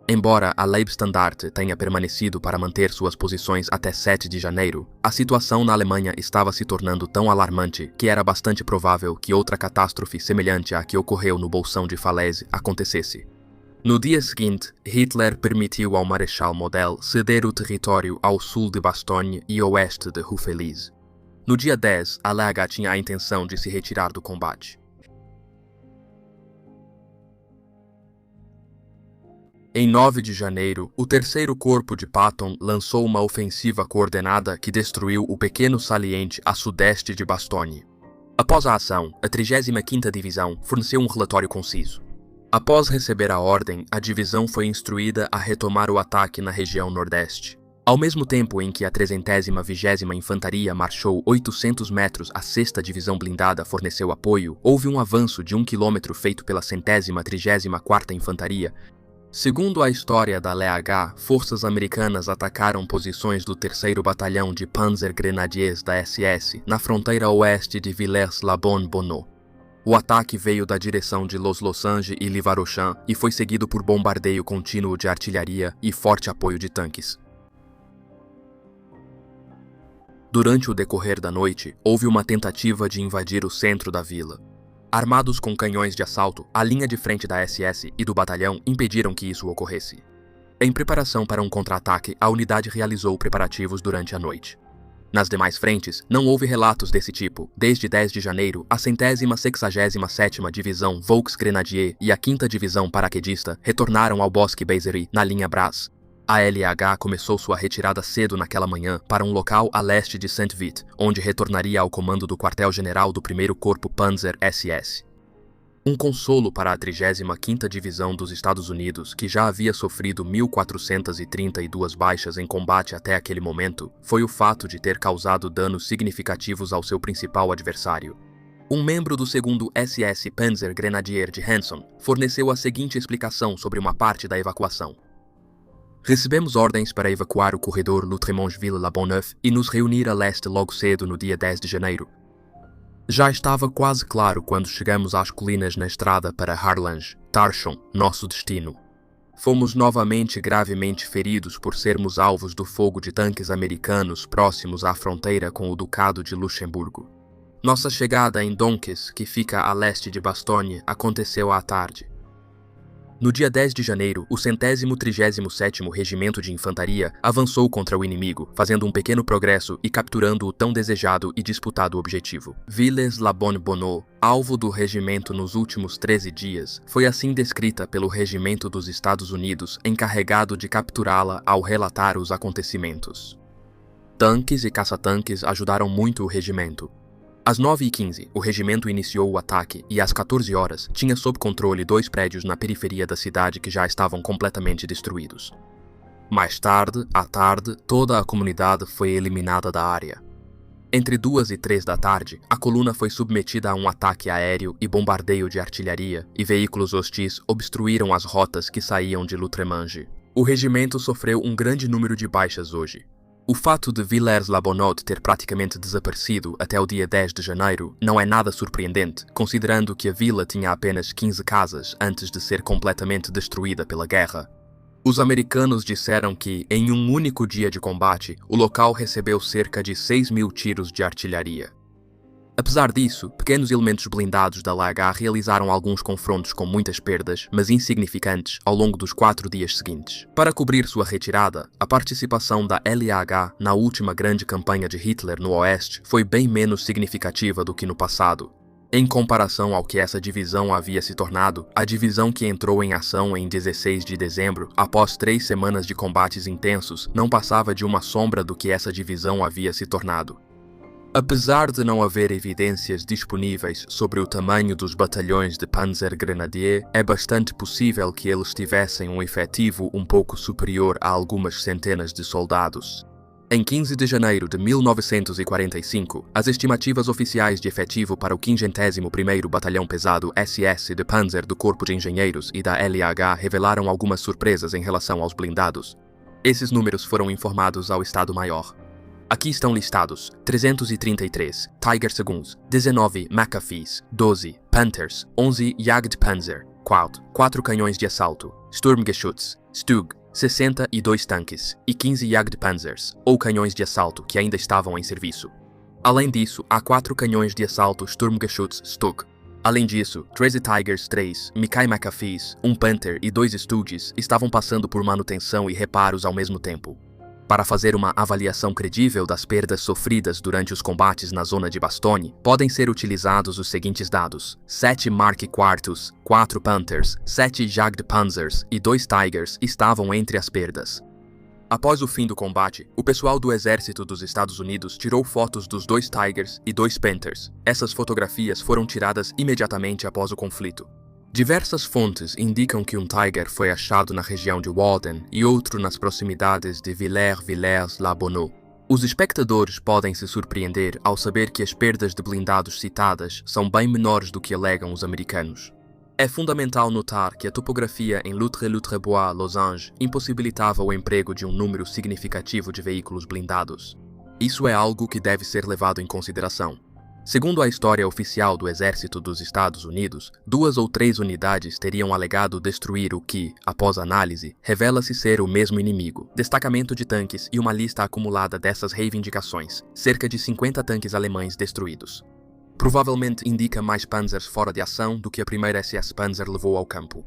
Embora a Leibstandarte tenha permanecido para manter suas posições até 7 de janeiro, a situação na Alemanha estava se tornando tão alarmante que era bastante provável que outra catástrofe semelhante à que ocorreu no Bolsão de Falaise acontecesse. No dia seguinte, Hitler permitiu ao Marechal Model ceder o território ao sul de Bastogne e oeste de Houffalize. No dia 10, a LH tinha a intenção de se retirar do combate. Em 9 de janeiro, o 3º Corpo de Patton lançou uma ofensiva coordenada que destruiu o pequeno saliente a sudeste de Bastogne. Após a ação, a 35ª Divisão forneceu um relatório conciso. Após receber a ordem, a divisão foi instruída a retomar o ataque na região nordeste. Ao mesmo tempo em que a 320ª Infantaria marchou 800 metros, a 6ª Divisão Blindada forneceu apoio, houve um avanço de 1 quilômetro feito pela 134ª Infantaria. Segundo a história da LH, forças americanas atacaram posições do 3º Batalhão de Panzer Grenadiers da SS na fronteira oeste de Villers-la-Bonne-Bonneau. O ataque veio da direção de Los Losange e Livarochan e foi seguido por bombardeio contínuo de artilharia e forte apoio de tanques. Durante o decorrer da noite, houve uma tentativa de invadir o centro da vila. Armados com canhões de assalto, a linha de frente da SS e do batalhão impediram que isso ocorresse. Em preparação para um contra-ataque, a unidade realizou preparativos durante a noite. Nas demais frentes, não houve relatos desse tipo. Desde 10 de janeiro, a 167ª Divisão Volksgrenadier e a 5ª Divisão Paraquedista retornaram ao Bosque Bézery, na linha Bras. A LH começou sua retirada cedo naquela manhã para um local a leste de Saint-Vith, onde retornaria ao comando do quartel-general do 1º Corpo Panzer SS. Um consolo para a 35ª Divisão dos Estados Unidos, que já havia sofrido 1.432 baixas em combate até aquele momento, foi o fato de ter causado danos significativos ao seu principal adversário. Um membro do 2º SS Panzer Grenadier de Hanson forneceu a seguinte explicação sobre uma parte da evacuação. Recebemos ordens para evacuar o corredor Loutremontville-La Bonneuf e nos reunir a leste logo cedo no dia 10 de janeiro. Já estava quase claro quando chegamos às colinas na estrada para Harlange, Tarchon, nosso destino. Fomos novamente gravemente feridos por sermos alvos do fogo de tanques americanos próximos à fronteira com o Ducado de Luxemburgo. Nossa chegada em Donques, que fica a leste de Bastogne, aconteceu à tarde. No dia 10 de janeiro, o 137º Regimento de Infantaria avançou contra o inimigo, fazendo um pequeno progresso e capturando o tão desejado e disputado objetivo. Villers-la-Bonne-Bonneau, alvo do regimento nos últimos 13 dias, foi assim descrita pelo Regimento dos Estados Unidos, encarregado de capturá-la ao relatar os acontecimentos. Tanques e caça-tanques ajudaram muito o regimento. Às 9h15, o regimento iniciou o ataque e às 14 horas tinha sob controle 2 prédios na periferia da cidade que já estavam completamente destruídos. Mais tarde, à tarde, toda a comunidade foi eliminada da área. Entre 2 e 3 da tarde, a coluna foi submetida a um ataque aéreo e bombardeio de artilharia, e veículos hostis obstruíram as rotas que saíam de Loutremange. O regimento sofreu um grande número de baixas hoje. O fato de Villers-la-Bonneau ter praticamente desaparecido até o dia 10 de janeiro não é nada surpreendente, considerando que a vila tinha apenas 15 casas antes de ser completamente destruída pela guerra. Os americanos disseram que, em um único dia de combate, o local recebeu cerca de 6.000 tiros de artilharia. Apesar disso, pequenos elementos blindados da LH realizaram alguns confrontos com muitas perdas, mas insignificantes, ao longo dos 4 dias seguintes. Para cobrir sua retirada, a participação da LH na última grande campanha de Hitler no Oeste foi bem menos significativa do que no passado. Em comparação ao que essa divisão havia se tornado, a divisão que entrou em ação em 16 de dezembro, após 3 semanas de combates intensos, não passava de uma sombra do que essa divisão havia se tornado. Apesar de não haver evidências disponíveis sobre o tamanho dos batalhões de Panzergrenadier, é bastante possível que eles tivessem um efetivo um pouco superior a algumas centenas de soldados. Em 15 de janeiro de 1945, as estimativas oficiais de efetivo para o 51º Batalhão Pesado SS de Panzer do Corpo de Engenheiros e da LH revelaram algumas surpresas em relação aos blindados. Esses números foram informados ao Estado-Maior. Aqui estão listados 333 Tiger Segundos, 19 McAfees, 12 Panthers, 11 Jagdpanzer, 4 canhões de assalto, Sturmgeschütz, Stug, 62 tanques e 15 Jagdpanzers, ou canhões de assalto, que ainda estavam em serviço. Além disso, há 4 canhões de assalto Sturmgeschütz Stug. Além disso, 13 Tigers 3, Mikai McAfees, 1 Panther e 2 Stugs estavam passando por manutenção e reparos ao mesmo tempo. Para fazer uma avaliação credível das perdas sofridas durante os combates na zona de Bastogne, podem ser utilizados os seguintes dados: 7 Mark IV, 4 Panthers, 7 Jagdpanzers e 2 Tigers estavam entre as perdas. Após o fim do combate, o pessoal do Exército dos Estados Unidos tirou fotos dos 2 Tigers e 2 Panthers. Essas fotografias foram tiradas imediatamente após o conflito. Diversas fontes indicam que um Tiger foi achado na região de Walden e outro nas proximidades de Villers-la-Bonneau. Os espectadores podem se surpreender ao saber que as perdas de blindados citadas são bem menores do que alegam os americanos. É fundamental notar que a topografia em Loutre-Bois-Losange impossibilitava o emprego de um número significativo de veículos blindados. Isso é algo que deve ser levado em consideração. Segundo a história oficial do Exército dos Estados Unidos, 2 ou 3 unidades teriam alegado destruir o que, após análise, revela-se ser o mesmo inimigo. Destacamento de tanques e uma lista acumulada dessas reivindicações, cerca de 50 tanques alemães destruídos. Provavelmente indica mais Panzers fora de ação do que a primeira SS Panzer levou ao campo.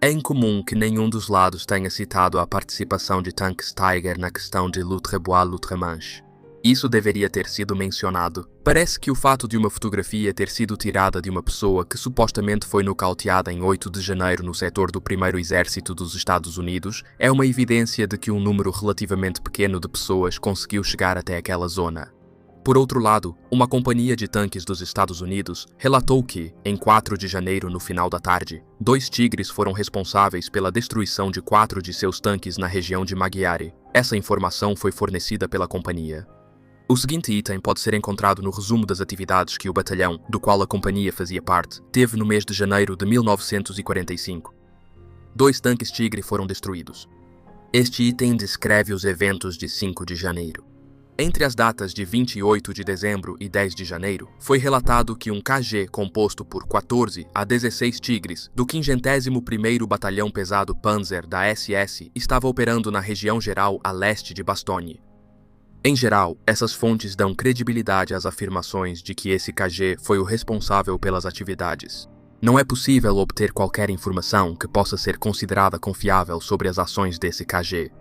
É incomum que nenhum dos lados tenha citado a participação de tanques Tiger na questão de Loutre-Bois-Loutremanche. Isso deveria ter sido mencionado. Parece que o fato de uma fotografia ter sido tirada de uma pessoa que supostamente foi nocauteada em 8 de janeiro no setor do 1º Exército dos Estados Unidos é uma evidência de que um número relativamente pequeno de pessoas conseguiu chegar até aquela zona. Por outro lado, uma companhia de tanques dos Estados Unidos relatou que, em 4 de janeiro no final da tarde, 2 Tigres foram responsáveis pela destruição de 4 de seus tanques na região de Maghiare. Essa informação foi fornecida pela companhia. O seguinte item pode ser encontrado no resumo das atividades que o batalhão, do qual a companhia fazia parte, teve no mês de janeiro de 1945. 2 tanques Tigre foram destruídos. Este item descreve os eventos de 5 de janeiro. Entre as datas de 28 de dezembro e 10 de janeiro, foi relatado que um KG composto por 14 a 16 Tigres do 51º Batalhão Pesado Panzer da SS estava operando na região geral a leste de Bastogne. Em geral, essas fontes dão credibilidade às afirmações de que esse KG foi o responsável pelas atividades. Não é possível obter qualquer informação que possa ser considerada confiável sobre as ações desse KG.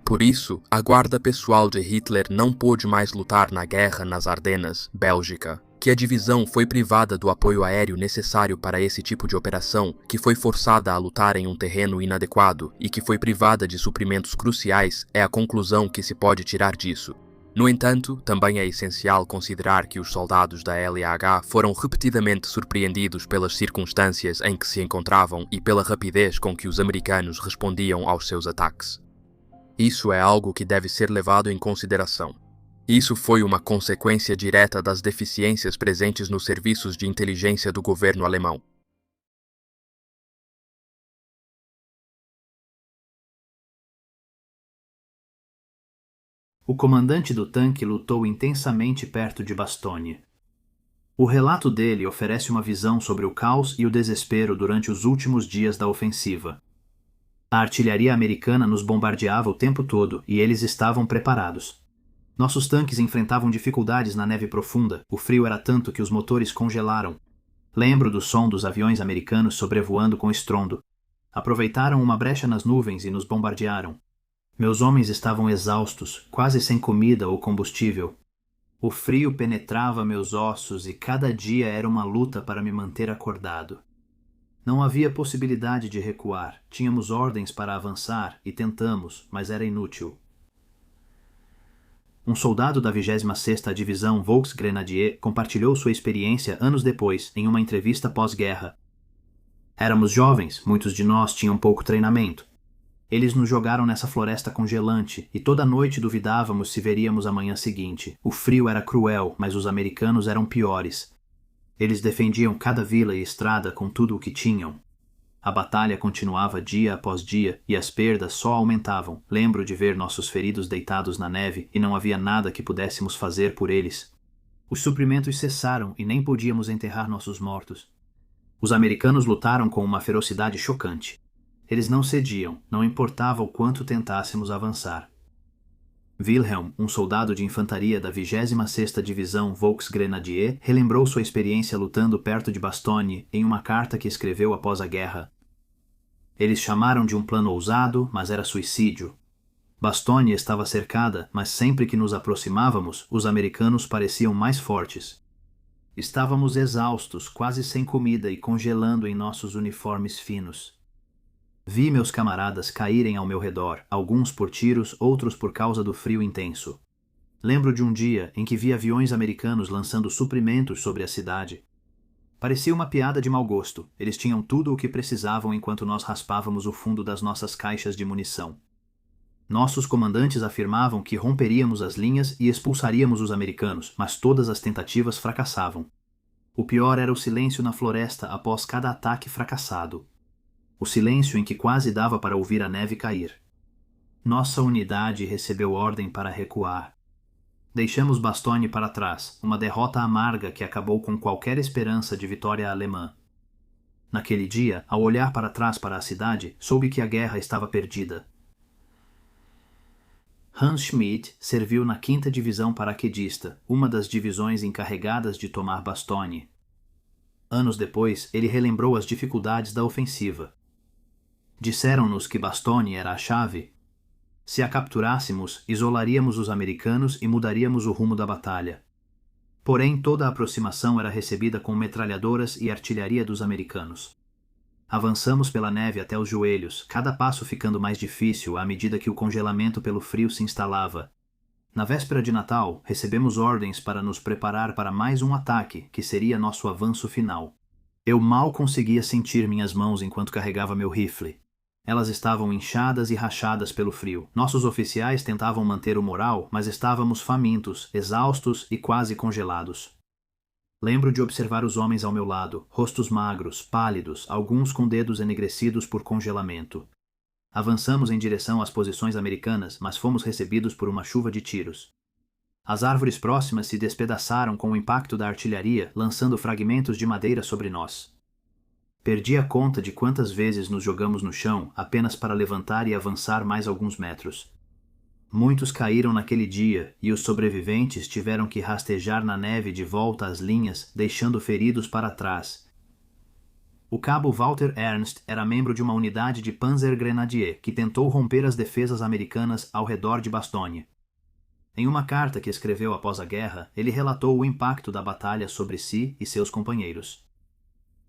Por isso, a guarda pessoal de Hitler não pôde mais lutar na guerra nas Ardenas, Bélgica, que a divisão foi privada do apoio aéreo necessário para esse tipo de operação, que foi forçada a lutar em um terreno inadequado e que foi privada de suprimentos cruciais, é a conclusão que se pode tirar disso. No entanto, também é essencial considerar que os soldados da LH foram repetidamente surpreendidos pelas circunstâncias em que se encontravam e pela rapidez com que os americanos respondiam aos seus ataques. Isso é algo que deve ser levado em consideração. Isso foi uma consequência direta das deficiências presentes nos serviços de inteligência do governo alemão.
O comandante do tanque lutou intensamente perto de Bastogne. O relato dele oferece uma visão sobre o caos e o desespero durante os últimos dias da ofensiva. A artilharia americana nos bombardeava o tempo todo e eles estavam preparados. Nossos tanques enfrentavam dificuldades na neve profunda, o frio era tanto que os motores congelaram. Lembro do som dos aviões americanos sobrevoando com estrondo. Aproveitaram uma brecha nas nuvens e nos bombardearam. Meus homens estavam exaustos, quase sem comida ou combustível. O frio penetrava meus ossos e cada dia era uma luta para me manter acordado. Não havia possibilidade de recuar. Tínhamos ordens para avançar e tentamos, mas era inútil. um soldado da 26ª Divisão Volksgrenadier, compartilhou sua experiência anos depois, em uma entrevista pós-guerra. Éramos jovens, muitos de nós tinham pouco treinamento. Eles nos jogaram nessa floresta congelante e toda noite duvidávamos se veríamos a manhã seguinte. O frio era cruel, mas os americanos eram piores. Eles defendiam cada vila e estrada com tudo o que tinham. A batalha continuava dia após dia e as perdas só aumentavam. Lembro de ver nossos feridos deitados na neve e não havia nada que pudéssemos fazer por eles. Os suprimentos cessaram e nem podíamos enterrar nossos mortos. Os americanos lutaram com uma ferocidade chocante. Eles não cediam, não importava o quanto tentássemos avançar. Wilhelm, um soldado de infantaria da 26ª Divisão Volksgrenadier, relembrou sua experiência lutando perto de Bastogne em uma carta que escreveu após a guerra. Eles chamaram de um plano ousado, mas era suicídio. Bastogne estava cercada, mas sempre que nos aproximávamos, os americanos pareciam mais fortes. Estávamos exaustos, quase sem comida e congelando em nossos uniformes finos. Vi meus camaradas caírem ao meu redor, alguns por tiros, outros por causa do frio intenso. Lembro de um dia em que vi aviões americanos lançando suprimentos sobre a cidade. Parecia uma piada de mau gosto. Eles tinham tudo o que precisavam enquanto nós raspávamos o fundo das nossas caixas de munição. Nossos comandantes afirmavam que romperíamos as linhas e expulsaríamos os americanos, mas todas as tentativas fracassavam. O pior era o silêncio na floresta após cada ataque fracassado. O silêncio em que quase dava para ouvir a neve cair. Nossa unidade recebeu ordem para recuar. Deixamos Bastogne para trás, uma derrota amarga que acabou com qualquer esperança de vitória alemã. Naquele dia, ao olhar para trás para a cidade, soube que a guerra estava perdida. Hans Schmidt serviu na 5ª Divisão Paraquedista, uma das divisões encarregadas de tomar Bastogne. Anos depois, ele relembrou as dificuldades da ofensiva. Disseram-nos que Bastogne era a chave. Se a capturássemos, isolaríamos os americanos e mudaríamos o rumo da batalha. Porém, toda a aproximação era recebida com metralhadoras e artilharia dos americanos. Avançamos pela neve até os joelhos, cada passo ficando mais difícil à medida que o congelamento pelo frio se instalava. Na véspera de Natal, recebemos ordens para nos preparar para mais um ataque, que seria nosso avanço final. Eu mal conseguia sentir minhas mãos enquanto carregava meu rifle. Elas estavam inchadas e rachadas pelo frio. Nossos oficiais tentavam manter o moral, mas estávamos famintos, exaustos e quase congelados. Lembro de observar os homens ao meu lado, rostos magros, pálidos, alguns com dedos enegrecidos por congelamento. Avançamos em direção às posições americanas, mas fomos recebidos por uma chuva de tiros. As árvores próximas se despedaçaram com o impacto da artilharia, lançando fragmentos de madeira sobre nós. Perdi a conta de quantas vezes nos jogamos no chão apenas para levantar e avançar mais alguns metros. Muitos caíram naquele dia e os sobreviventes tiveram que rastejar na neve de volta às linhas, deixando feridos para trás. O cabo Walter Ernst era membro de uma unidade de Panzergrenadier que tentou romper as defesas americanas ao redor de Bastogne. Em uma carta que escreveu após a guerra, ele relatou o impacto da batalha sobre si e seus companheiros.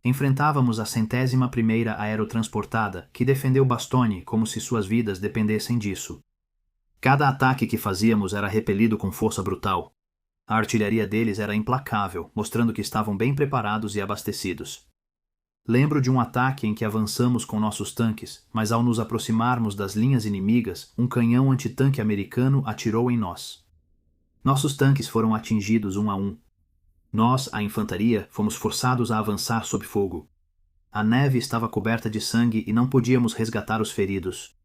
Enfrentávamos a 101ª aerotransportada, que defendeu Bastogne como se suas vidas dependessem disso. Cada ataque que fazíamos era repelido com força brutal. A artilharia deles era implacável, mostrando que estavam bem preparados e abastecidos. Lembro de um ataque em que avançamos com nossos tanques, mas ao nos aproximarmos das linhas inimigas, um canhão antitanque americano atirou em nós. Nossos tanques foram atingidos um a um. Nós, a infantaria, fomos forçados a avançar sob fogo. A neve estava coberta de sangue e não podíamos resgatar os feridos.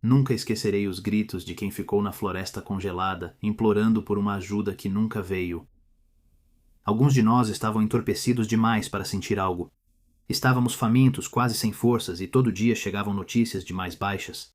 Nunca esquecerei os gritos de quem ficou na floresta congelada, implorando por uma ajuda que nunca veio. Alguns de nós estavam entorpecidos demais para sentir algo. Estávamos famintos, quase sem forças, e todo dia chegavam notícias de mais baixas.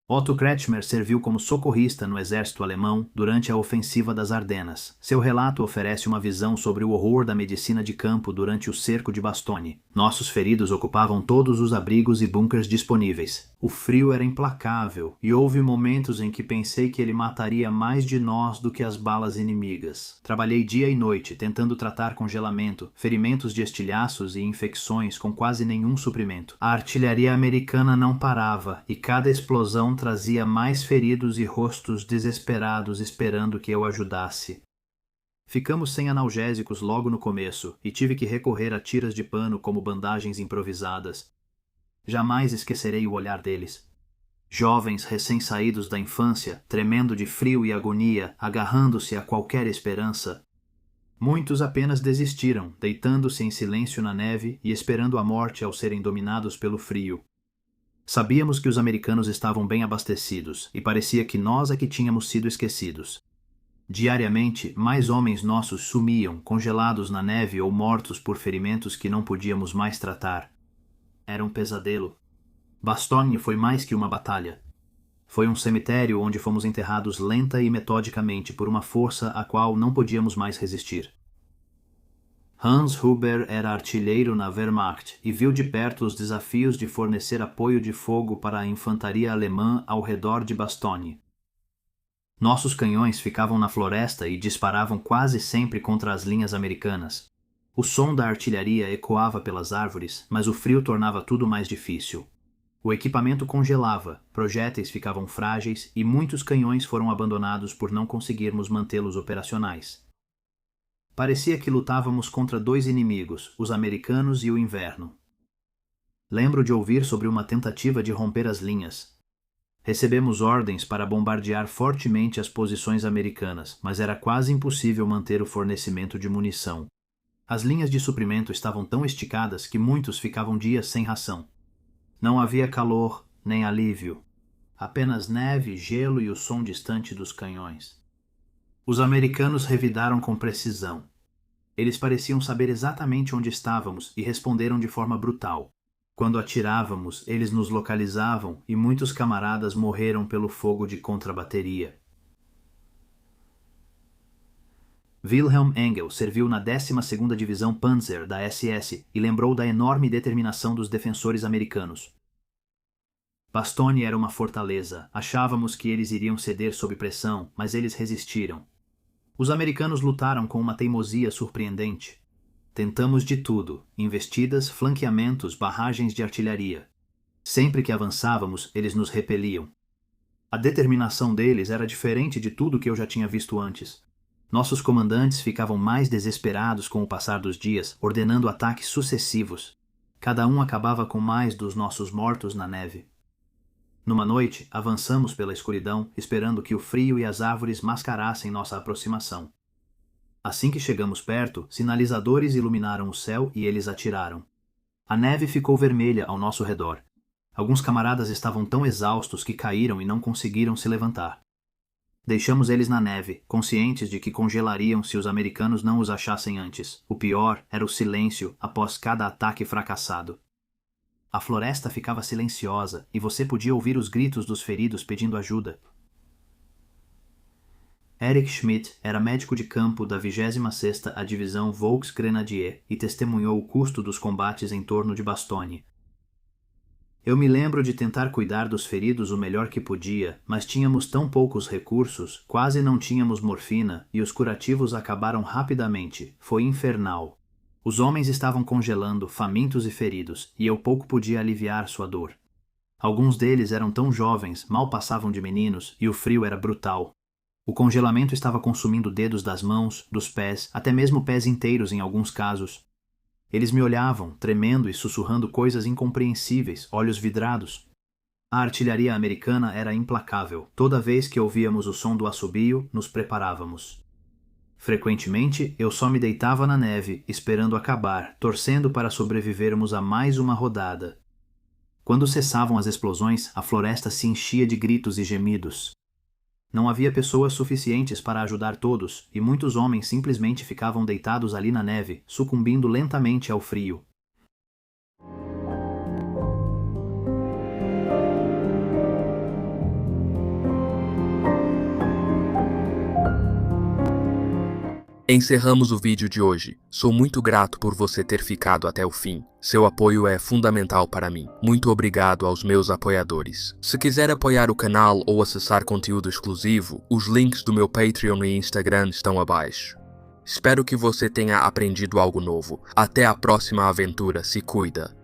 Otto Kretschmer serviu como socorrista no exército alemão durante a ofensiva das Ardenas. Seu relato oferece uma visão sobre o horror da medicina de campo durante o cerco de Bastogne. Nossos feridos ocupavam todos os abrigos e bunkers disponíveis. O frio era implacável e houve momentos em que pensei que ele mataria mais de nós do que as balas inimigas. Trabalhei dia e noite tentando tratar congelamento, ferimentos de estilhaços e infecções com quase nenhum suprimento. A artilharia americana não parava e cada explosão trazia mais feridos e rostos desesperados esperando que eu ajudasse. Ficamos sem analgésicos logo no começo e tive que recorrer a tiras de pano como bandagens improvisadas. Jamais esquecerei o olhar deles. Jovens recém-saídos da infância, tremendo de frio e agonia, agarrando-se a qualquer esperança. Muitos apenas desistiram, deitando-se em silêncio na neve e esperando a morte ao serem dominados pelo frio. Sabíamos que os americanos estavam bem abastecidos e parecia que nós é que tínhamos sido esquecidos. Diariamente, mais homens nossos sumiam, congelados na neve ou mortos por ferimentos que não podíamos mais tratar. Era um pesadelo. Bastogne foi mais que uma batalha. Foi um cemitério onde fomos enterrados lenta e metodicamente por uma força a qual não podíamos mais resistir. Hans Huber era artilheiro na Wehrmacht e viu de perto os desafios de fornecer apoio de fogo para a infantaria alemã ao redor de Bastogne. Nossos canhões ficavam na floresta e disparavam quase sempre contra as linhas americanas. O som da artilharia ecoava pelas árvores, mas o frio tornava tudo mais difícil. O equipamento congelava, projéteis ficavam frágeis e muitos canhões foram abandonados por não conseguirmos mantê-los operacionais. Parecia que lutávamos contra dois inimigos, os americanos e o inverno. Lembro de ouvir sobre uma tentativa de romper as linhas. Recebemos ordens para bombardear fortemente as posições americanas, mas era quase impossível manter o fornecimento de munição. As linhas de suprimento estavam tão esticadas que muitos ficavam dias sem ração. Não havia calor, nem alívio. Apenas neve, gelo e o som distante dos canhões. Os americanos revidaram com precisão. Eles pareciam saber exatamente onde estávamos e responderam de forma brutal. Quando atirávamos, eles nos localizavam e muitos camaradas morreram pelo fogo de contrabateria. Wilhelm Engel serviu na 12ª Divisão Panzer da SS e lembrou da enorme determinação dos defensores americanos. Bastogne era uma fortaleza. Achávamos que eles iriam ceder sob pressão, mas eles resistiram. Os americanos lutaram com uma teimosia surpreendente. Tentamos de tudo: investidas, flanqueamentos, barragens de artilharia. Sempre que avançávamos, eles nos repeliam. A determinação deles era diferente de tudo que eu já tinha visto antes. Nossos comandantes ficavam mais desesperados com o passar dos dias, ordenando ataques sucessivos. Cada um acabava com mais dos nossos mortos na neve. Numa noite, avançamos pela escuridão, esperando que o frio e as árvores mascarassem nossa aproximação. Assim que chegamos perto, sinalizadores iluminaram o céu e eles atiraram. A neve ficou vermelha ao nosso redor. Alguns camaradas estavam tão exaustos que caíram e não conseguiram se levantar. Deixamos eles na neve, conscientes de que congelariam se os americanos não os achassem antes. O pior era o silêncio após cada ataque fracassado. A floresta ficava silenciosa e você podia ouvir os gritos dos feridos pedindo ajuda. Erich Schmidt era médico de campo da 26ª Divisão Volksgrenadier e testemunhou o custo dos combates em torno de Bastogne. Eu me lembro de tentar cuidar dos feridos o melhor que podia, mas tínhamos tão poucos recursos, quase não tínhamos morfina e os curativos acabaram rapidamente. Foi infernal. Os homens estavam congelando, famintos e feridos, e eu pouco podia aliviar sua dor. Alguns deles eram tão jovens, mal passavam de meninos, e o frio era brutal. O congelamento estava consumindo dedos das mãos, dos pés, até mesmo pés inteiros em alguns casos. Eles me olhavam, tremendo e sussurrando coisas incompreensíveis, olhos vidrados. A artilharia americana era implacável. Toda vez que ouvíamos o som do assobio, nos preparávamos. Frequentemente, eu só me deitava na neve, esperando acabar, torcendo para sobrevivermos a mais uma rodada. Quando cessavam as explosões, a floresta se enchia de gritos e gemidos. Não havia pessoas suficientes para ajudar todos, e muitos homens simplesmente ficavam deitados ali na neve, sucumbindo lentamente ao frio.
Encerramos o vídeo de hoje. Sou muito grato por você ter ficado até o fim. Seu apoio é fundamental para mim. Muito obrigado aos meus apoiadores. Se quiser apoiar o canal ou acessar conteúdo exclusivo, os links do meu Patreon e Instagram estão abaixo. Espero que você tenha aprendido algo novo. Até a próxima aventura. Se cuida.